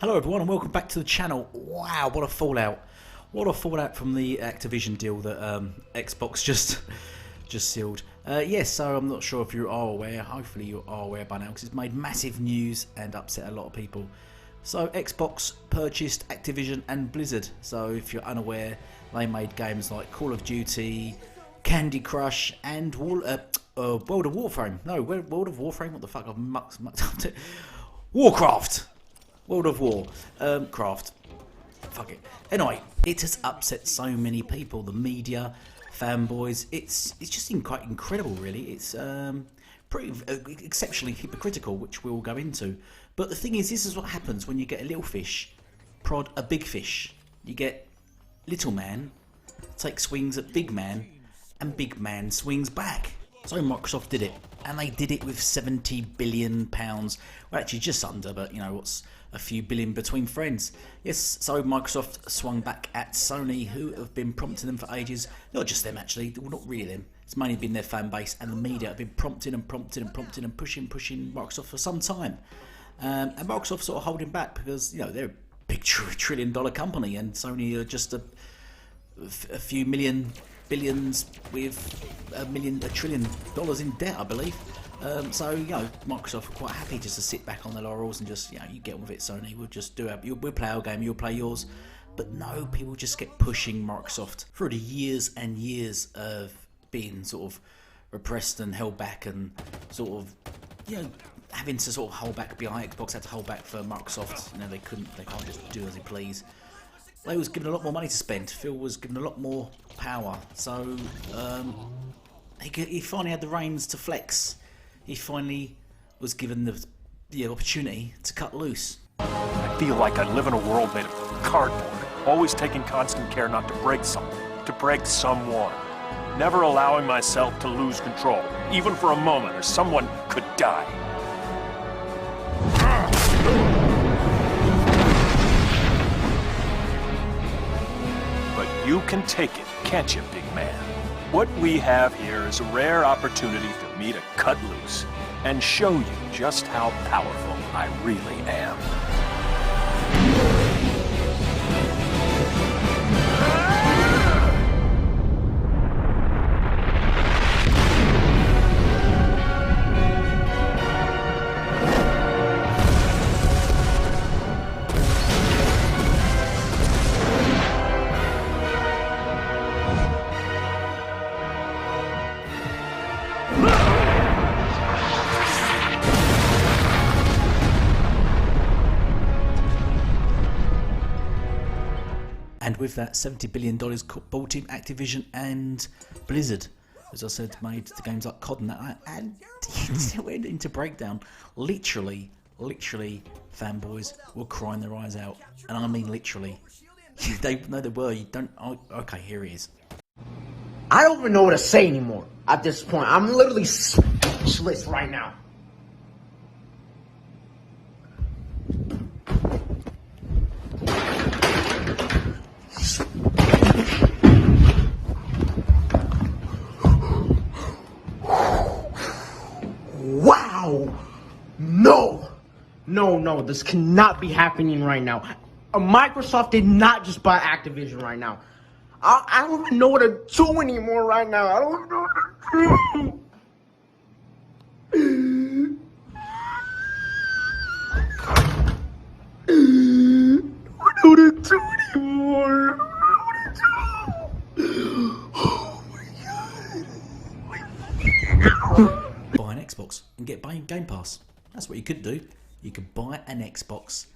Hello everyone and welcome back to the channel. Wow, what a fallout. What a fallout from the Activision deal that Xbox just sealed. Yes, so I'm not sure if you are aware, hopefully you are aware by now because it's made massive news and upset a lot of people. So Xbox purchased Activision and Blizzard. So if you're unaware, they made games like Call of Duty, Candy Crush and World of Warframe. No, World of Warframe, what the fuck, I've mucked up to Warcraft! World of War, craft, fuck it. Anyway, it has upset so many people, the media, fanboys. It's just quite incredible, really. It's pretty exceptionally hypocritical, which we'll go into. But the thing is, this is what happens when you get a little fish prod a big fish. You get little man take swings at big man, and big man swings back. So Microsoft did it, and they did it with £70 billion. Well, actually just under, but you know, what's a few billion between friends. Yes, so Microsoft swung back at Sony, who have been prompting them for ages. Not just them, actually. Well, not really them. It's mainly been their fan base, and the media have been prompting and pushing Microsoft for some time. And Microsoft sort of holding back because, you know, they're a big trillion-dollar company, and Sony are just a few billions with a trillion dollars in debt, I believe. So, you know, Microsoft are quite happy just to sit back on their laurels and just, you know, you get on with it, Sony. We'll just we'll play our game, you'll play yours. But no, people just get pushing Microsoft through the years and years of being sort of repressed and held back and sort of, you know, having to sort of hold back behind Xbox, had to hold back for Microsoft. You know, they can't just do as they please. They was given a lot more money to spend. Phil was given a lot more power. So he finally had the reins to flex. He finally was given the opportunity to cut loose. I feel like I live in a world made of cardboard, always taking constant care not to break something, to break someone. Never allowing myself to lose control, even for a moment, or someone could die. But you can take it, can't you, big man? What we have here is a rare opportunity for me to cut loose and show you just how powerful I really am. And with that, $70 billion bought in Activision and Blizzard. As I said, made the games like COD and that. And it went into breakdown. Literally, fanboys were crying their eyes out. And I mean literally. They were. You don't. Oh, okay, here he is. I don't even know what to say anymore at this point. I'm literally speechless right now. Wow! No, this cannot be happening right now. Microsoft did not just buy Activision right now. I don't even know what to do anymore right now. I don't know what to do. I don't know what to do anymore. I don't know what to do. Oh my god. Buy an Xbox and get Game Pass. That's what you could do. You could buy an Xbox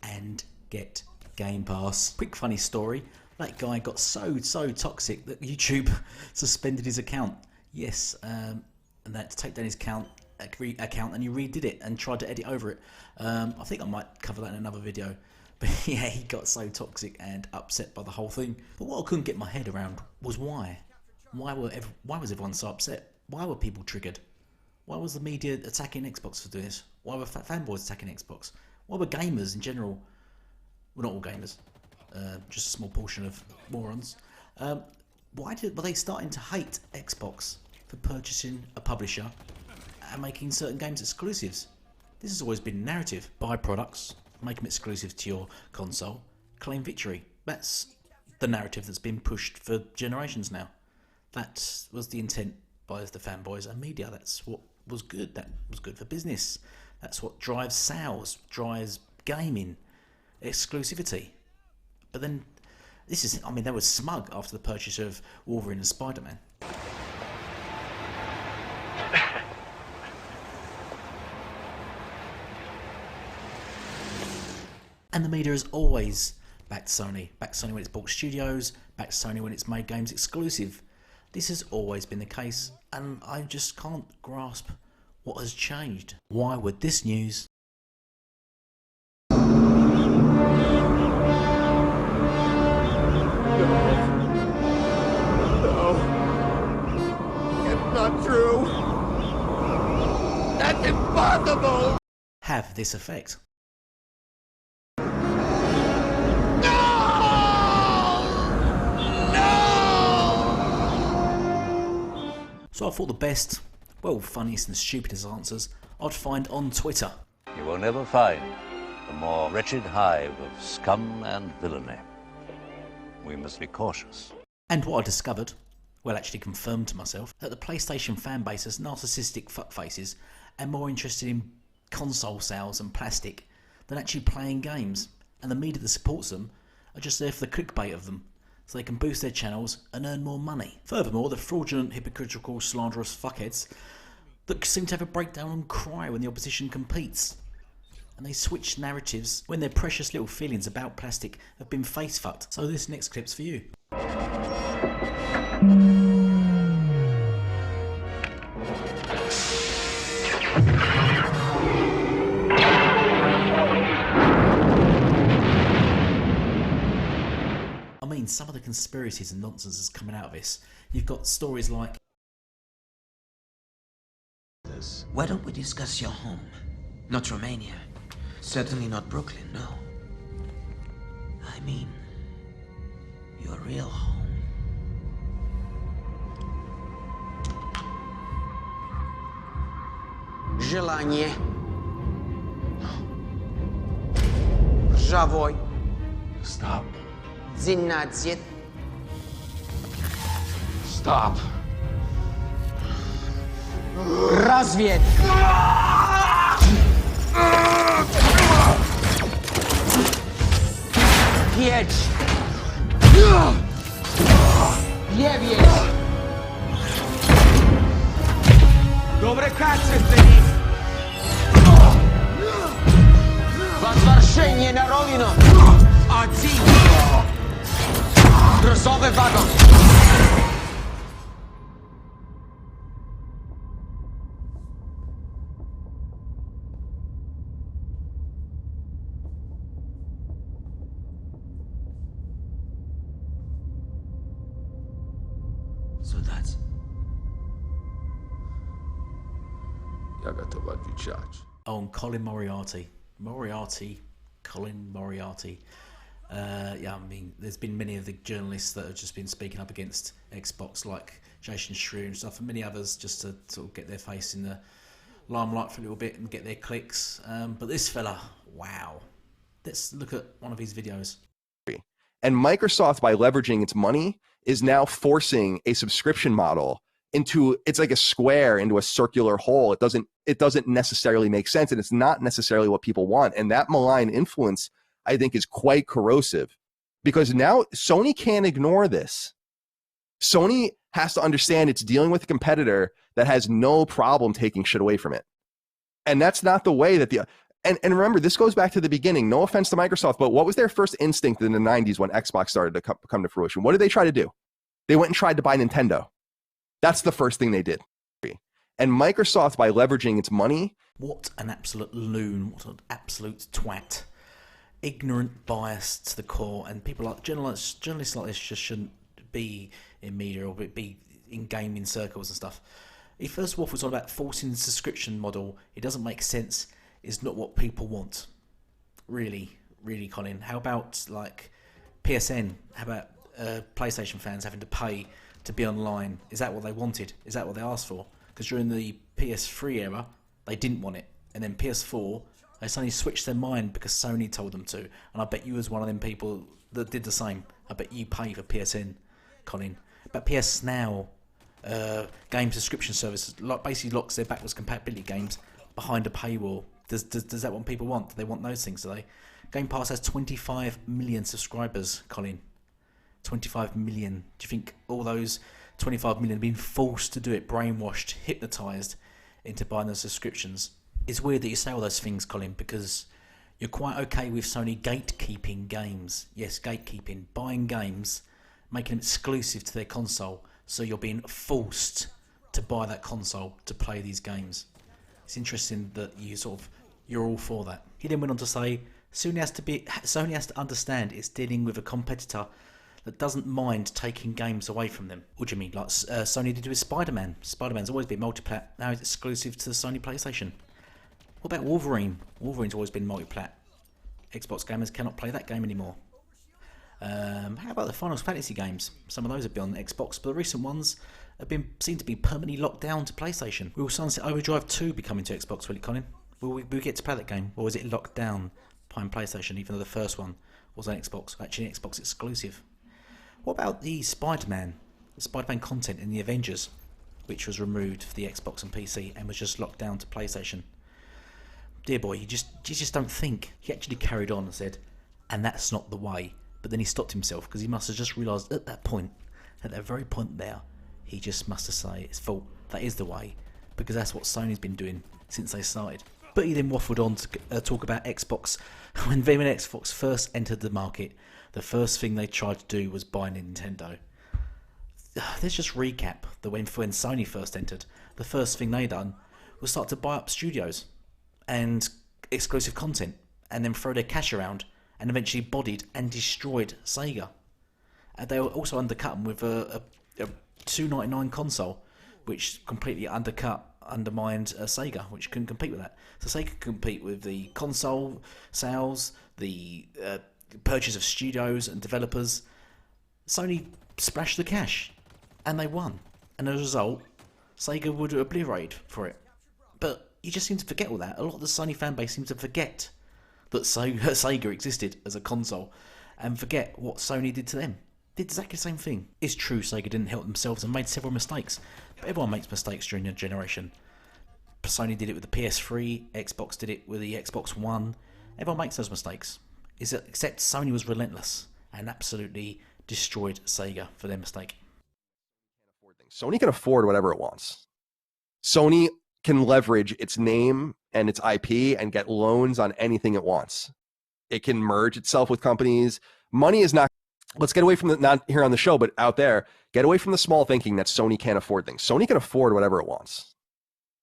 and get Game Pass. Quick funny story. That guy got so toxic that YouTube suspended his account. Yes, and they had to take down his account and he redid it and tried to edit over it. I think I might cover that in another video. But yeah, he got so toxic and upset by the whole thing. But what I couldn't get my head around was why. Why was everyone so upset? Why were people triggered? Why was the media attacking Xbox for doing this? Why were fanboys attacking Xbox? Why were gamers in general? Well, not all gamers. Just a small portion of morons. Were they starting to hate Xbox for purchasing a publisher and making certain games exclusives? This has always been a narrative. Buy products, make them exclusive to your console, claim victory. That's the narrative that's been pushed for generations now. That was the intent by the fanboys and media. That's what was good. That was good for business. That's what drives sales, drives gaming, exclusivity. But then, they were smug after the purchase of Wolverine and Spider-Man. And the media has always backed Sony. Backed Sony when it's bought studios, backed Sony when it's made games exclusive. This has always been the case, and I just can't grasp what has changed. Why would this news... Not true. That's impossible. have this effect? So I thought the best, funniest and stupidest answers I'd find on Twitter. You will never find a more wretched hive of scum and villainy. We must be cautious. And what I discovered, actually confirmed to myself, that the PlayStation fan base is narcissistic fuckfaces and more interested in console sales and plastic than actually playing games. And the media that supports them are just there for the clickbait of them, so they can boost their channels and earn more money. Furthermore, the fraudulent, hypocritical, slanderous fuckheads that seem to have a breakdown and cry when the opposition competes. And they switch narratives when their precious little feelings about plastic have been face fucked. So this next clip's for you. Some of the conspiracies and nonsense that's coming out of this. You've got stories like... Why don't we discuss your home? Not Romania. Certainly not Brooklyn, no. I mean, your real home. Желание. Ржавой. Stop. 12. Stop. Развед. 5. 9. Dobre kacety. Возвращение на родину. 1. Грузовый вагон. So that's... Я готов отвечать. Oh, and Colin Moriarty. Colin Moriarty. There's been many of the journalists that have just been speaking up against Xbox, like Jason Schreier and stuff, and many others, just to sort of get their face in the limelight for a little bit and get their clicks. But this fella, wow. Let's look at one of his videos. And Microsoft, by leveraging its money, is now forcing a subscription model into, it's like a square into a circular hole. It doesn't necessarily make sense, and it's not necessarily what people want. And that malign influence, I think, is quite corrosive, because now Sony can't ignore this. Sony has to understand it's dealing with a competitor that has no problem taking shit away from it. And that's not the way that and remember, this goes back to the beginning. No offense to Microsoft, but what was their first instinct in the 90s when Xbox started to come to fruition? What did they try to do? They went and tried to buy Nintendo. That's the first thing they did. And Microsoft, by leveraging its money... What an absolute loon. What an absolute twat. Ignorant, biased to the core, and people like journalists like this just shouldn't be in media or be in gaming circles and stuff. He first waffles on about forcing the subscription model. It doesn't make sense. It's not what people want. Really, Colin. How about like PSN? How about PlayStation fans having to pay to be online? Is that what they wanted? Is that what they asked for? Because during the PS3 era, they didn't want it, and then PS4, They suddenly switched their mind because Sony told them to. And I bet you was one of them people that did the same. I bet you pay for PSN, Colin. But PS Now, game subscription service, basically locks their backwards compatibility games behind a paywall. Does that what people want? Do they want those things, do they? Game Pass has 25 million subscribers, Colin. 25 million. Do you think all those 25 million have been forced to do it, brainwashed, hypnotised into buying those subscriptions? It's weird that you say all those things, Colin, because you're quite okay with Sony gatekeeping games. Yes, gatekeeping. Buying games, making them exclusive to their console, so you're being forced to buy that console to play these games. It's interesting that you're all for that. He then went on to say, Sony has to understand it's dealing with a competitor that doesn't mind taking games away from them. What do you mean? Like Sony did with Spider-Man. Spider-Man's always been multi-plat. Now it's exclusive to the Sony PlayStation. What about Wolverine? Wolverine's always been multi-plat. Xbox gamers cannot play that game anymore. How about the Final Fantasy games? Some of those have been on Xbox, but the recent ones have seem to be permanently locked down to PlayStation. Will Sunset Overdrive 2 be coming to Xbox, will it, Colin? Will we get to play that game? Or is it locked down behind PlayStation, even though the first one was on Xbox? Actually, an Xbox exclusive. What about the Spider-Man content in the Avengers, which was removed for the Xbox and PC and was just locked down to PlayStation? Dear boy, you just don't think. He actually carried on and said, and that's not the way. But then he stopped himself because he must have just realised at that very point there, he just must have said it's fault. That is the way, because that's what Sony's been doing since they started. But he then waffled on to talk about Xbox. When Xbox first entered the market, the first thing they tried to do was buy Nintendo. Let's just recap that when Sony first entered, the first thing they done was start to buy up studios and exclusive content, and then throw their cash around, and eventually bodied and destroyed Sega. And they were also undercut them with a $2.99 console, which completely undermined Sega, which couldn't compete with that. So Sega could compete with the console sales, the purchase of studios and developers. Sony splashed the cash, and they won. And as a result, Sega would have obliterated for it. But you just seem to forget all that. A lot of the Sony fan base seems to forget that Sega existed as a console, and forget what Sony did to them. Did exactly the same thing. It's true Sega didn't help themselves and made several mistakes, but everyone makes mistakes during their generation. Sony did it with the PS3, Xbox did it with the Xbox One. Everyone makes those mistakes. Except Sony was relentless and absolutely destroyed Sega for their mistake. Sony can afford whatever it wants. Sony can leverage its name and its IP and get loans on anything it wants. It can merge itself with companies. Money is not. Let's get away from not here on the show, but out there, get away from the small thinking that Sony can't afford things. Sony can afford whatever it wants.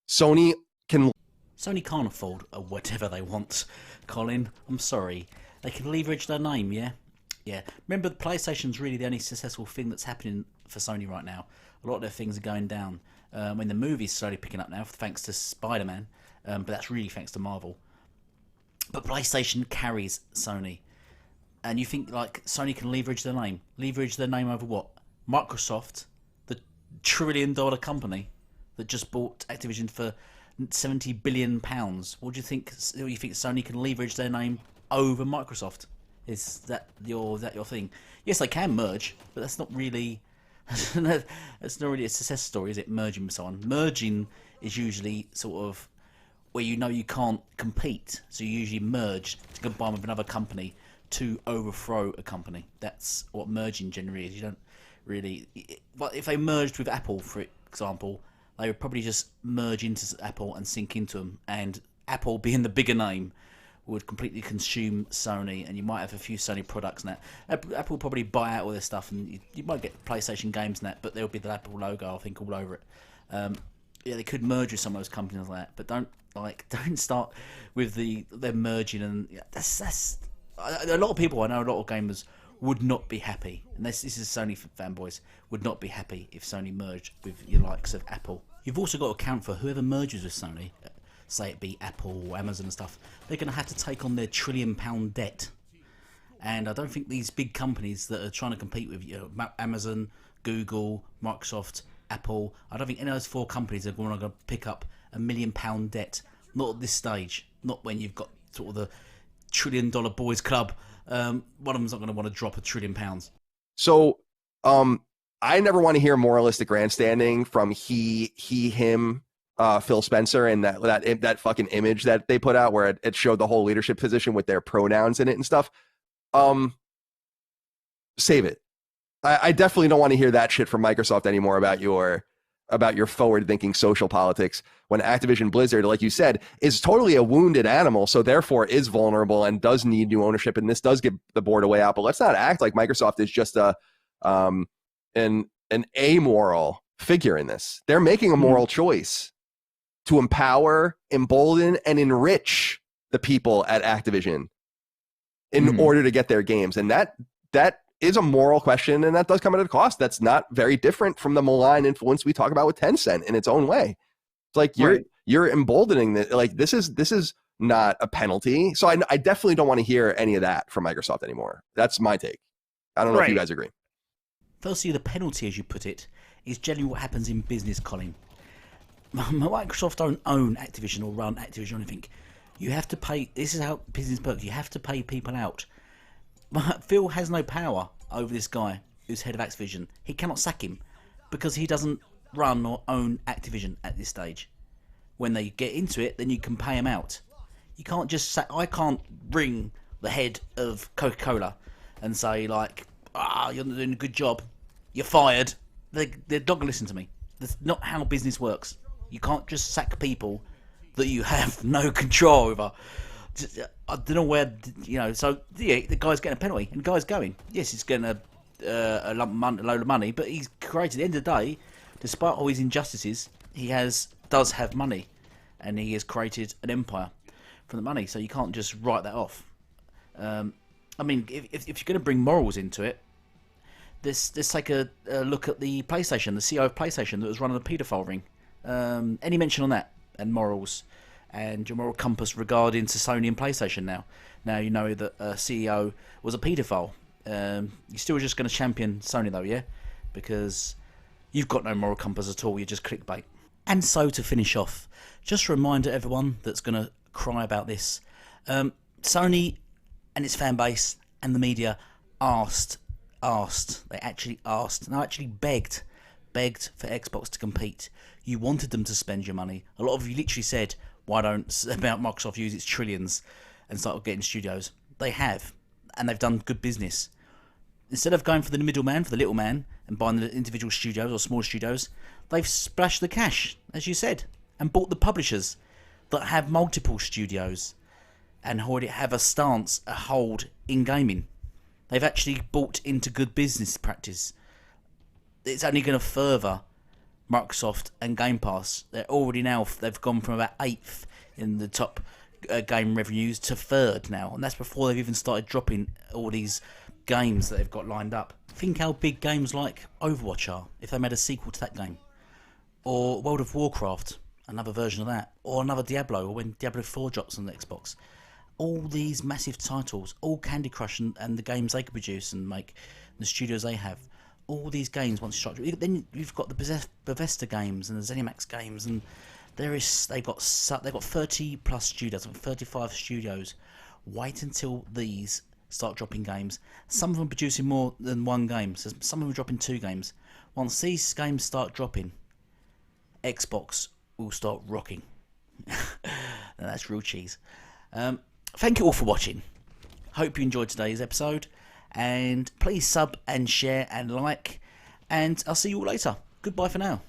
Sony can't afford whatever they want, Colin. I'm sorry. They can leverage their name, yeah? Yeah. Remember, the PlayStation's really the only successful thing that's happening for Sony right now. A lot of their things are going down. When the movie's slowly picking up now, thanks to Spider-Man, but that's really thanks to Marvel. But PlayStation carries Sony. And you think, like, Sony can leverage their name? Leverage their name over what? Microsoft, the $1 trillion company that just bought Activision for £70 billion. What do you think? You think Sony can leverage their name over Microsoft? Is that your thing? Yes, they can merge, but that's not really that's not really a success story, is it? Merging with someone. Merging is usually sort of where you know you can't compete, so you usually merge to combine with another company to overthrow a company. That's what merging generally is. You don't really. But if they merged with Apple, for example, they would probably just merge into Apple and sink into them, and Apple, being the bigger name, would completely consume Sony, and you might have a few Sony products and that. Apple will probably buy out all their stuff, and you might get PlayStation games and that, but there'll be the Apple logo, I think, all over it. Yeah, they could merge with some of those companies like that, but don't start with them merging, and that's a lot of people. I know a lot of gamers would not be happy, and this is Sony fanboys, would not be happy if Sony merged with your likes of Apple. You've also got to account for whoever merges with Sony, say it be Apple or Amazon and stuff, they're going to have to take on their £1 trillion debt. And I don't think these big companies that are trying to compete with Amazon, Google, Microsoft, Apple, I don't think any of those four companies are going to pick up £1 million debt. Not at this stage. Not when you've got sort of the $1 trillion boys club. One of them's not going to want to drop £1 trillion. So, I never want to hear moralistic grandstanding from him, Phil Spencer, and that fucking image that they put out where it showed the whole leadership position with their pronouns in it and stuff. Save it. I definitely don't want to hear that shit from Microsoft anymore about your forward-thinking social politics when Activision Blizzard, like you said, is totally a wounded animal, so therefore is vulnerable and does need new ownership, and this does give the board a way out. But let's not act like Microsoft is just an amoral figure in this. They're making a moral choice to empower, embolden, and enrich the people at Activision in order to get their games. And that is a moral question, and that does come at a cost. That's not very different from the malign influence we talk about with Tencent in its own way. It's like you're emboldening that. Like this is not a penalty. So I definitely don't want to hear any of that from Microsoft anymore. That's my take. I don't know if you guys agree. Firstly, the penalty, as you put it, is generally what happens in business, Colin. Microsoft don't own Activision or run Activision or anything. You have to pay. This is how business works. You have to pay people out. Phil has no power over this guy who's head of Activision. He cannot sack him because he doesn't run or own Activision at this stage. When they get into it, then you can pay him out. You can't just sack. I can't ring the head of Coca-Cola and say like, you're not doing a good job. You're fired. They're not going to listen to me. That's not how business works. You can't just sack people that you have no control over. I don't know where, so the guy's getting a penalty and the guy's going. Yes, he's getting a load of money, but he's created, at the end of the day, despite all his injustices, he does have money and he has created an empire from the money, so you can't just write that off. I mean, if you're going to bring morals into it, let's take a look at the PlayStation, the CEO of PlayStation that was running a paedophile ring. Any mention on that and morals and your moral compass regarding to Sony and PlayStation now? Now you know that CEO was a paedophile. You're still just going to champion Sony though, yeah? Because you've got no moral compass at all, you're just clickbait. And so to finish off, just a reminder to everyone that's going to cry about this. Sony and its fan base and the media they actually begged for Xbox to compete. You wanted them to spend your money. A lot of you literally said, why don't Microsoft use its trillions and start getting studios? They have, and they've done good business. Instead of going for the middleman, for the little man, and buying the individual studios or small studios, they've splashed the cash, as you said, and bought the publishers that have multiple studios and already have a hold in gaming. They've actually bought into good business practice. It's only going to further Microsoft and Game Pass. They've gone from about 8th in the top game revenues to 3rd now, and that's before they've even started dropping all these games that they've got lined up. Think how big games like Overwatch are if they made a sequel to that game, or World of Warcraft, another version of that, or another Diablo, or when Diablo 4 drops on the Xbox. All these massive titles, all Candy Crush and the games they could produce and make, the studios they have. All these games, once you start, then you've got the Bethesda games and the ZeniMax games, and they've got 30 plus studios, 35 studios. Wait until these start dropping games. Some of them producing more than one game, so some of them dropping 2 games. Once these games start dropping, Xbox will start rocking. That's real cheese. Thank you all for watching. Hope you enjoyed today's episode. And please sub and share and like. And I'll see you all later. Goodbye for now.